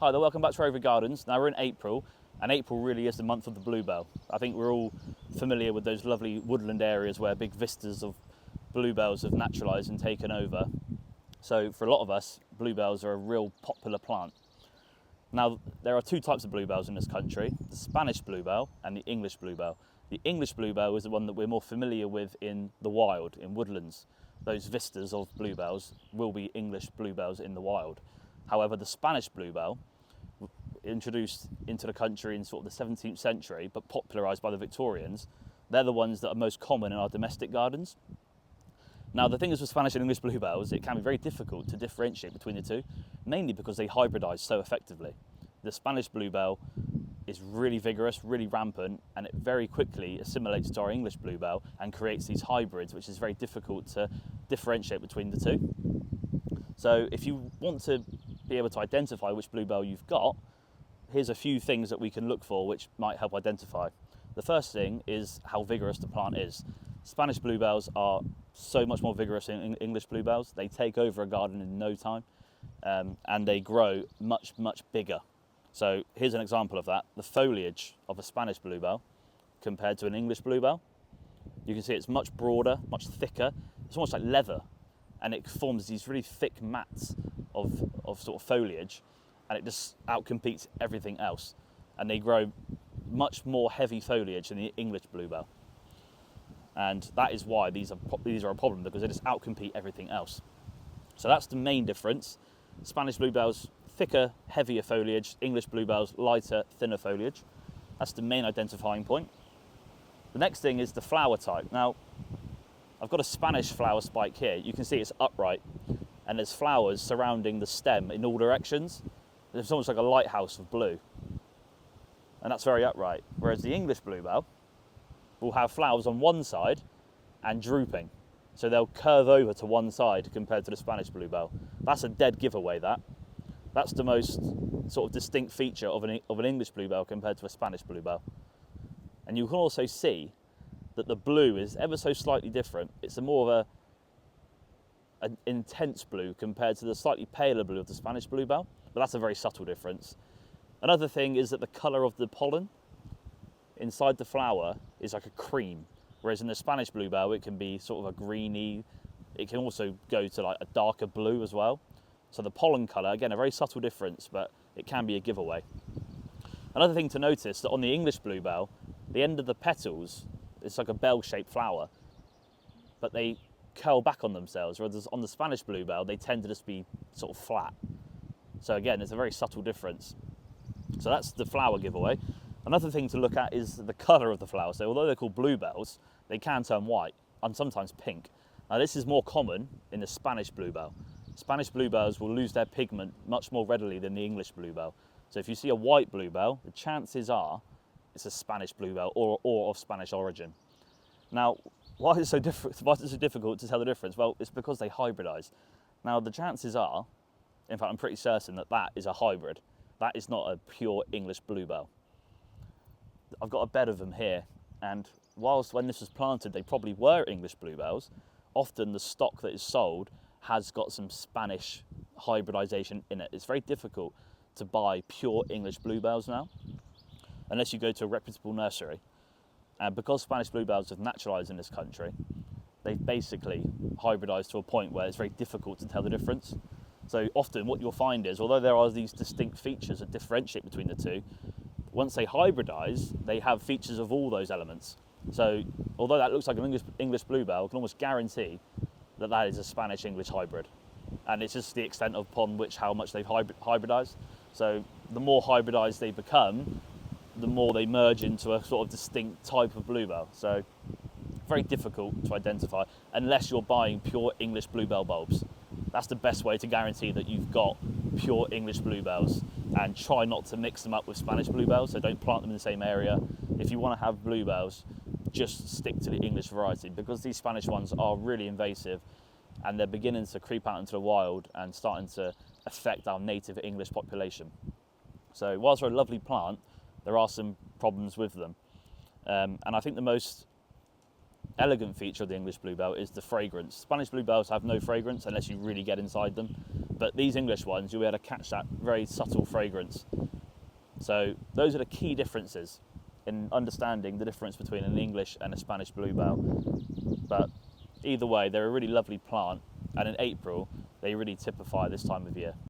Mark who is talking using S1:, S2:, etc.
S1: Hi there, welcome back to Rover Gardens. Now we're in April, and April really is the month of the bluebell. I think we're all familiar with those lovely woodland areas where big vistas of bluebells have naturalised and taken over. So for a lot of us, bluebells are a real popular plant. Now there are two types of bluebells in this country, the Spanish bluebell and the English bluebell. The English bluebell is the one that we're more familiar with in the wild, in woodlands. Those vistas of bluebells will be English bluebells in the wild. However, the Spanish bluebell, introduced into the country in sort of the 17th century, but popularised by the Victorians, they're the ones that are most common in our domestic gardens. Now, the thing is with Spanish and English bluebells, it can be very difficult to differentiate between the two, mainly because they hybridise so effectively. The Spanish bluebell is really vigorous, really rampant, and it very quickly assimilates to our English bluebell and creates these hybrids, which is very difficult to differentiate between the two. So if you want to be able to identify which bluebell you've got, here's a few things that we can look for which might help identify. The first thing is how vigorous the plant is. Spanish bluebells are so much more vigorous than English bluebells. They take over a garden in no time, and they grow much, much bigger. So here's an example of that. The foliage of a Spanish bluebell compared to an English bluebell. You can see it's much broader, much thicker. It's almost like leather, and it forms these really thick mats of sort of foliage, and it just outcompetes everything else. And they grow much more heavy foliage than the English bluebell. And that is why these are a problem, because they just outcompete everything else. So that's the main difference. Spanish bluebells, thicker, heavier foliage. English bluebells, lighter, thinner foliage. That's the main identifying point. The next thing is the flower type. Now, I've got a Spanish flower spike here. You can see it's upright, and there's flowers surrounding the stem in all directions. It's almost like a lighthouse of blue. And that's very upright. Whereas the English bluebell will have flowers on one side and drooping. So they'll curve over to one side compared to the Spanish bluebell. That's a dead giveaway, that. That's the most sort of distinct feature of an English bluebell compared to a Spanish bluebell. And you can also see that the blue is ever so slightly different. It's more of an intense blue compared to the slightly paler blue of the Spanish bluebell, but that's a very subtle difference. Another thing is that the colour of the pollen inside the flower is like a cream, whereas in the Spanish bluebell it can be sort of a greeny. It can also go to like a darker blue as well. So the pollen colour, again, a very subtle difference, but it can be a giveaway. Another thing to notice, that on the English bluebell, the end of the petals, it's like a bell-shaped flower, but they curl back on themselves, whereas on the Spanish bluebell, they tend to just be sort of flat. So again, it's a very subtle difference. So that's the flower giveaway. Another thing to look at is the colour of the flower. So although they're called bluebells, they can turn white and sometimes pink. Now this is more common in the Spanish bluebell. Spanish bluebells will lose their pigment much more readily than the English bluebell. So if you see a white bluebell, the chances are it's a Spanish bluebell or of Spanish origin. Now, why is it so difficult to tell the difference? Well, it's because they hybridise. Now the chances are, in fact I'm pretty certain that is a hybrid. That is not a pure English bluebell. I've got a bed of them here, and whilst when this was planted they probably were English bluebells, often the stock that is sold has got some Spanish hybridization in it. It's very difficult to buy pure English bluebells now, unless you go to a reputable nursery. And because Spanish bluebells have naturalised in this country, they've basically hybridised to a point where it's very difficult to tell the difference. So often what you'll find is, although there are these distinct features that differentiate between the two, once they hybridise, they have features of all those elements. So although that looks like an English bluebell, I can almost guarantee that is a Spanish-English hybrid. And it's just the extent upon which how much they've hybridised. So the more hybridised they become, the more they merge into a sort of distinct type of bluebell. So very difficult to identify unless you're buying pure English bluebell bulbs. That's the best way to guarantee that you've got pure English bluebells, and try not to mix them up with Spanish bluebells, so don't plant them in the same area. If you want to have bluebells, just stick to the English variety, because these Spanish ones are really invasive and they're beginning to creep out into the wild and starting to affect our native English population. So whilst they're a lovely plant, there are some problems with them. And I think the most elegant feature of the English bluebell is the fragrance. Spanish bluebells have no fragrance unless you really get inside them, but these English ones, you'll be able to catch that very subtle fragrance. So those are the key differences in understanding the difference between an English and a Spanish bluebell. But either way, they're a really lovely plant, and in April, they really typify this time of year.